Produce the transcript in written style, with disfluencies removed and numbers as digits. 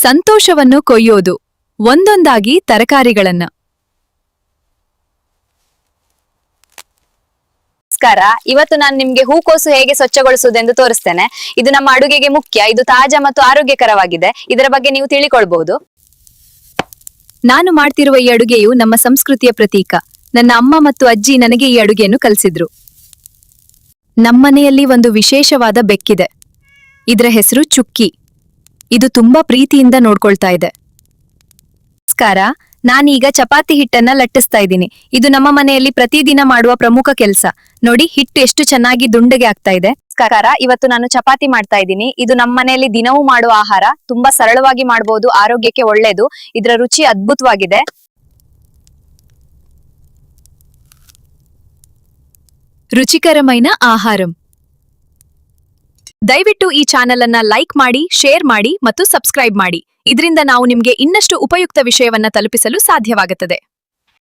ಸಂತೋಷವನ್ನು ಕೊಯ್ಯೋದು ಒಂದೊಂದಾಗಿ ತರಕಾರಿಗಳನ್ನ. ನಮಸ್ಕಾರ. ಇವತ್ತು ನಾನು ನಿಮ್ಗೆ ಹೂಕೋಸು ಹೇಗೆ ಸ್ವಚ್ಛಗೊಳಿಸುವುದೆಂದು ತೋರಿಸ್ತೇನೆ. ಇದು ನಮ್ಮ ಅಡುಗೆಗೆ ಮುಖ್ಯ. ಇದು ತಾಜಾ ಮತ್ತು ಆರೋಗ್ಯಕರವಾಗಿದೆ. ಇದರ ಬಗ್ಗೆ ನೀವು ತಿಳಿಕೊಳ್ಬಹುದು. ನಾನು ಮಾಡ್ತಿರುವ ಈ ಅಡುಗೆಯು ನಮ್ಮ ಸಂಸ್ಕೃತಿಯ ಪ್ರತೀಕ. ನನ್ನ ಅಮ್ಮ ಮತ್ತು ಅಜ್ಜಿ ನನಗೆ ಈ ಅಡುಗೆಯನ್ನು ಕಲಿಸಿದ್ರು. ನಮ್ಮನೆಯಲ್ಲಿ ಒಂದು ವಿಶೇಷವಾದ ಬೆಕ್ಕಿದೆ. ಇದರ ಹೆಸರು ಚುಕ್ಕಿ. ಇದು ತುಂಬಾ ಪ್ರೀತಿಯಿಂದ ನೋಡ್ಕೊಳ್ತಾ ಇದೆ. ನಮಸ್ಕಾರ. ನಾನೀಗ ಚಪಾತಿ ಹಿಟ್ಟನ್ನ ಲಟ್ಟಿಸ್ತಾ ಇದ್ದೀನಿ. ಇದು ನಮ್ಮ ಮನೆಯಲ್ಲಿ ಪ್ರತಿದಿನ ಮಾಡುವ ಪ್ರಮುಖ ಕೆಲಸ. ನೋಡಿ, ಹಿಟ್ಟು ಎಷ್ಟು ಚೆನ್ನಾಗಿ ದುಂಡಗೆ ಆಗ್ತಾ ಇದೆ. ನಮಸ್ಕಾರ. ಇವತ್ತು ನಾನು ಚಪಾತಿ ಮಾಡ್ತಾ ಇದ್ದೀನಿ. ಇದು ನಮ್ಮ ಮನೆಯಲ್ಲಿ ದಿನವೂ ಮಾಡುವ ಆಹಾರ. ತುಂಬಾ ಸರಳವಾಗಿ ಮಾಡಬಹುದು, ಆರೋಗ್ಯಕ್ಕೆ ಒಳ್ಳೇದು. ಇದರ ರುಚಿ ಅದ್ಭುತವಾಗಿದೆ. ರುಚಿಕರమైన ಆಹಾರಂ. ದಯವಿಟ್ಟು ಈ ಚಾನೆಲ್ ಅನ್ನ ಲೈಕ್ ಮಾಡಿ, ಶೇರ್ ಮಾಡಿ ಮತ್ತು ಸಬ್ಸ್ಕ್ರೈಬ್ ಮಾಡಿ. ಇದರಿಂದ ನಾವು ನಿಮಗೆ ಇನ್ನಷ್ಟು ಉಪಯುಕ್ತ ವಿಷಯವನ್ನ ತಲುಪಿಸಲು ಸಾಧ್ಯವಾಗುತ್ತದೆ.